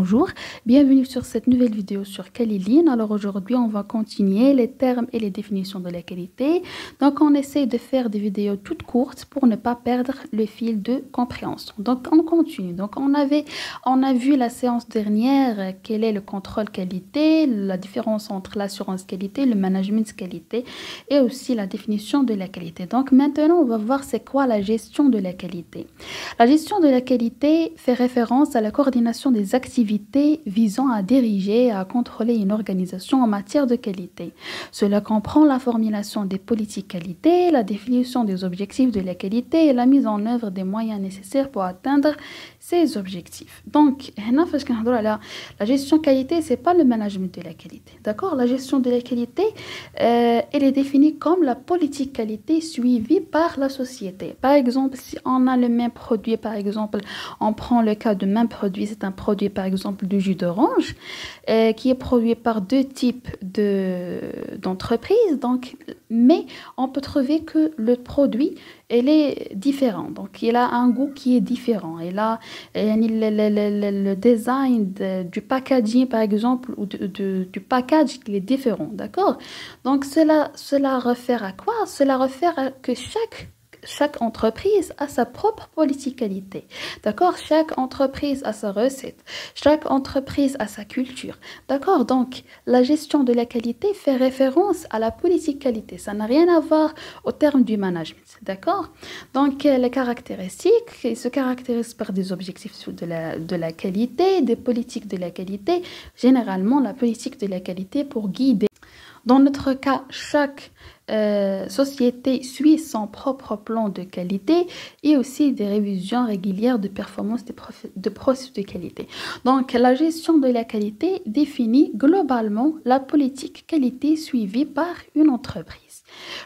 bonjour, bienvenue sur cette nouvelle vidéo sur Kaliline. Alors aujourd'hui on va continuer les termes et les définitions de la qualité. Donc on essaie de faire des vidéos toutes courtes pour ne pas perdre le fil de compréhension. Donc on continue. Donc on a vu la séance dernière quel est le contrôle qualité, la différence entre l'assurance qualité, le management qualité et aussi la définition de la qualité. Donc maintenant on va voir c'est quoi la gestion de la qualité. La gestion de la qualité fait référence à la coordination des activités visant à diriger et à contrôler une organisation en matière de qualité. Cela comprend la formulation des politiques qualité, la définition des objectifs de la qualité et la mise en œuvre des moyens nécessaires pour atteindre ces objectifs. Donc, la gestion qualité, c'est pas le management de la qualité. D'accord? La gestion de la qualité, elle est définie comme la politique qualité suivie par la société. Par exemple, si on a le même produit, par exemple, on prend le cas de même produit, c'est un produit par exemple du jus d'orange qui est produit par deux types d'entreprises, donc, mais on peut trouver que le produit elle est différent, donc il a un goût qui est différent, il a le design du packaging par exemple ou du package qui est différent, d'accord? Donc cela réfère à quoi? Cela réfère à que chaque entreprise a sa propre politique qualité. D'accord? Chaque entreprise a sa recette. Chaque entreprise a sa culture. D'accord? Donc, la gestion de la qualité fait référence à la politique qualité. Ça n'a rien à voir au terme du management. D'accord? Donc, les caractéristiques, ils se caractérisent par des objectifs de la qualité, des politiques de la qualité. Généralement, la politique de la qualité pour guider. Dans notre cas, chaque société suit son propre plan de qualité et aussi des révisions régulières de performance de processus de qualité. Donc, la gestion de la qualité définit globalement la politique qualité suivie par une entreprise.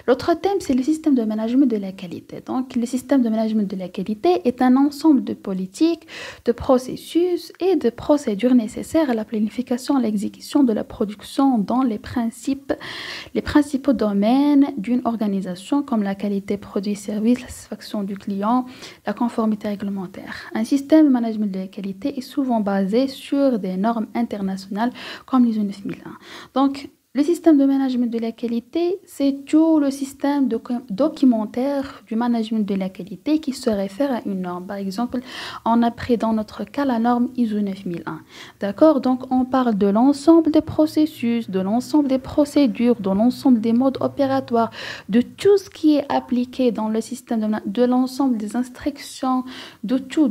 L'autre thème, c'est le système de management de la qualité. Donc, le système de management de la qualité est un ensemble de politiques, de processus et de procédures nécessaires à la planification et à l'exécution de la production dans les principaux domaines d'une organisation comme la qualité produit-service, la satisfaction du client, la conformité réglementaire. Un système de management de la qualité est souvent basé sur des normes internationales comme l'ISO 9001. Donc, le système de management de la qualité, c'est tout le système documentaire du management de la qualité qui se réfère à une norme. Par exemple, on a pris dans notre cas la norme ISO 9001. D'accord? Donc, on parle de l'ensemble des processus, de l'ensemble des procédures, de l'ensemble des modes opératoires, de tout ce qui est appliqué dans le système, de l'ensemble des instructions, de tout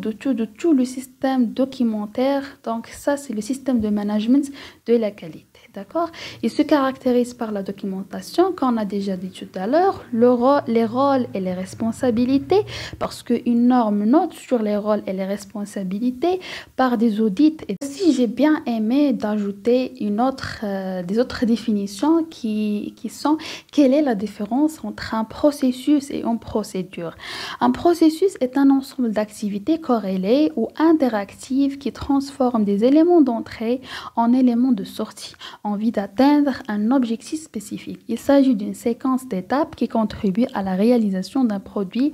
le système documentaire. Donc, ça, c'est le système de management de la qualité. D'accord? Il se caractérise par la documentation, qu'on a déjà dit tout à l'heure, les rôles et les responsabilités, parce qu'une norme note sur les rôles et les responsabilités par des audits. Et si j'ai bien aimé d'ajouter des autres définitions qui sont quelle est la différence entre un processus et une procédure. Un processus est un ensemble d'activités corrélées ou interactives qui transforment des éléments d'entrée en éléments de sortie, en vue d'atteindre un objectif spécifique. Il s'agit d'une séquence d'étapes qui contribue à la réalisation d'un produit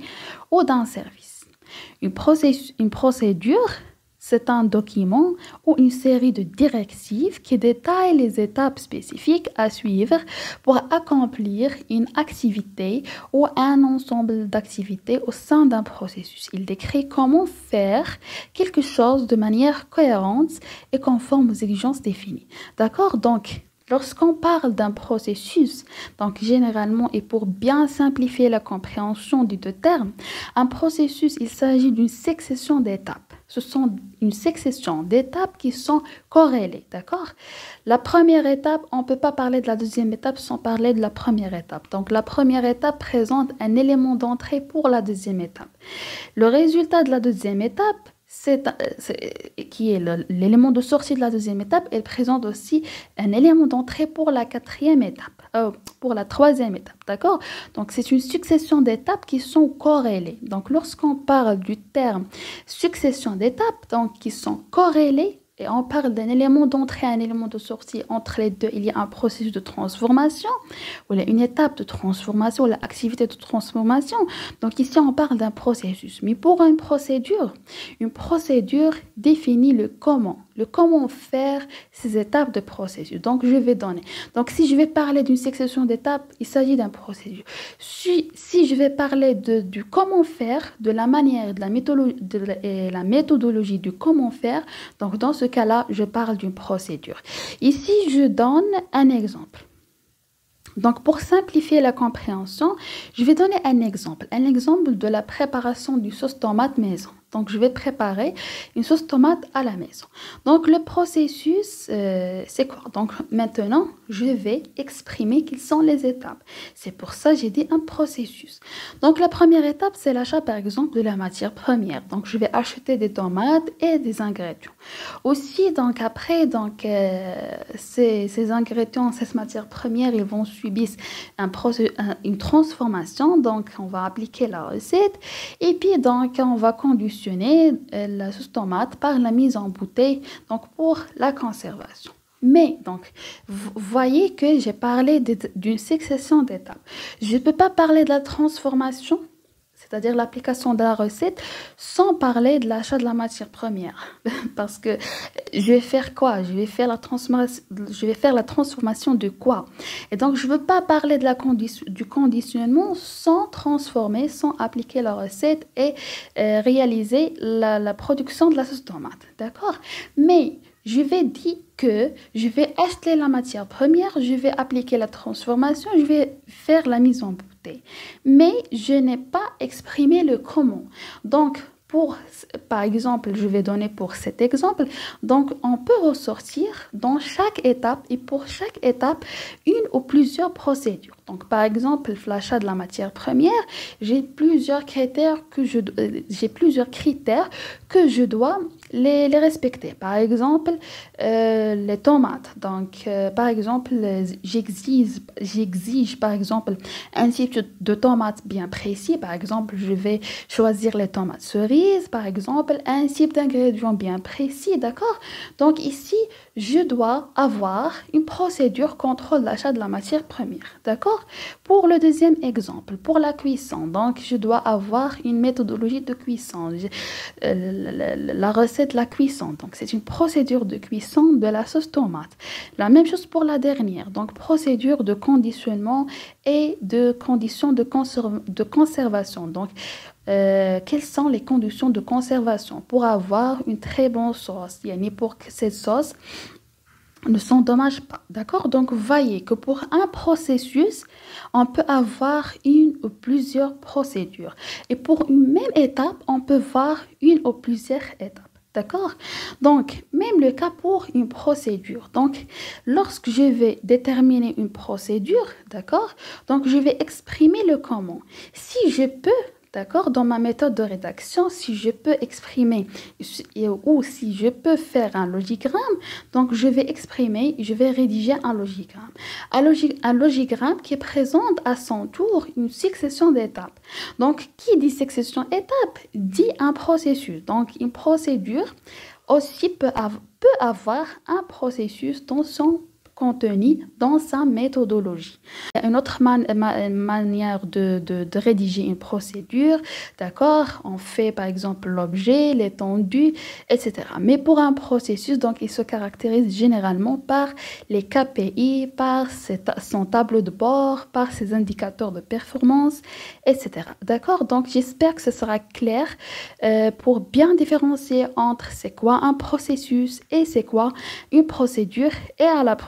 ou d'un service. Une procédure, c'est un document ou une série de directives qui détaillent les étapes spécifiques à suivre pour accomplir une activité ou un ensemble d'activités au sein d'un processus. Il décrit comment faire quelque chose de manière cohérente et conforme aux exigences définies. D'accord? Donc, lorsqu'on parle d'un processus, donc généralement et pour bien simplifier la compréhension des deux termes, un processus, il s'agit d'une succession d'étapes. Ce sont une succession d'étapes qui sont corrélées, d'accord? La première étape, on ne peut pas parler de la deuxième étape sans parler de la première étape. Donc, la première étape présente un élément d'entrée pour la deuxième étape. Le résultat de la deuxième étape, qui est l'élément de sortie de la deuxième étape, elle présente aussi un élément d'entrée pour la quatrième étape, pour la troisième étape, d'accord? Donc, c'est une succession d'étapes qui sont corrélées. Donc, lorsqu'on parle du terme succession d'étapes, donc qui sont corrélées, et on parle d'un élément d'entrée, un élément de sortie. Entre les deux, il y a un processus de transformation, ou une étape de transformation, l'activité de transformation. Donc ici, on parle d'un processus. Mais pour une procédure définit le comment. le comment faire ces étapes de processus. Donc, je vais donner. Donc, si je vais parler d'une succession d'étapes, il s'agit d'un processus. Si je vais parler du comment faire, de la manière, et la méthodologie du comment faire, donc dans ce cas-là, je parle d'une procédure. Ici, je donne un exemple. Donc, pour simplifier la compréhension, je vais donner un exemple de la préparation du sauce tomate maison. Donc, je vais préparer une sauce tomate à la maison. Donc, le processus, c'est quoi? Donc, maintenant, je vais exprimer quelles sont les étapes. C'est pour ça que j'ai dit un processus. Donc, la première étape, c'est l'achat, par exemple, de la matière première. Donc, je vais acheter des tomates et des ingrédients. Aussi, donc, après, donc, ces ingrédients, ces matières premières, ils vont subir une transformation. Donc, on va appliquer la recette. Et puis, donc, on va conditionner la sauce tomate par la mise en bouteille, donc pour la conservation. Mais donc, vous voyez que j'ai parlé d'une succession d'étapes. Je ne peux pas parler de la transformation, c'est-à-dire l'application de la recette, sans parler de l'achat de la matière première. Parce que je vais faire quoi? Je vais faire la transformation de quoi? Et donc, je ne veux pas parler de du conditionnement sans transformer, sans appliquer la recette et réaliser la production de la sauce tomate. D'accord? Mais je vais dire que je vais acheter la matière première, je vais appliquer la transformation, je vais faire la mise en bouteille. Mais je n'ai pas exprimé le comment. Donc, par exemple, je vais donner pour cet exemple, donc on peut ressortir dans chaque étape et pour chaque étape une ou plusieurs procédures. Donc par exemple, l'achat de la matière première, j'ai plusieurs critères que je dois les respecter. Par exemple, les tomates. Donc par exemple, j'exige par exemple un type de tomates bien précis. Par exemple, je vais choisir les tomates cerises, par exemple, un type d'ingrédients bien précis, d'accord? Donc ici, je dois avoir une procédure contrôle d'achat de la matière première, d'accord? Pour le deuxième exemple, pour la cuisson, donc je dois avoir une méthodologie de cuisson, la recette de la cuisson, donc c'est une procédure de cuisson de la sauce tomate. La même chose pour la dernière, donc procédure de conditionnement et de conditions de conservation. Donc, quelles sont les conditions de conservation pour avoir une très bonne sauce, pour que cette sauce ne s'endommage pas, d'accord? Donc, vous voyez que pour un processus, on peut avoir une ou plusieurs procédures. Et pour une même étape, on peut voir une ou plusieurs étapes. D'accord? Donc, même le cas pour une procédure. Donc, lorsque je vais déterminer une procédure, d'accord? Donc, je vais exprimer le comment. Si je peux, d'accord, dans ma méthode de rédaction, si je peux exprimer ou si je peux faire un logigramme, donc je vais rédiger un logigramme. Un logigramme qui présente à son tour une succession d'étapes. Donc, qui dit succession d'étapes dit un processus. Donc, une procédure aussi peut avoir un processus dans son contenu dans sa méthodologie. Une autre manière de rédiger une procédure, d'accord? On fait par exemple l'objet, l'étendue, etc. Mais pour un processus, donc, il se caractérise généralement par les KPI, par son tableau de bord, par ses indicateurs de performance, etc. D'accord? Donc, j'espère que ce sera clair pour bien différencier entre c'est quoi un processus et c'est quoi une procédure. Et à la prochaine.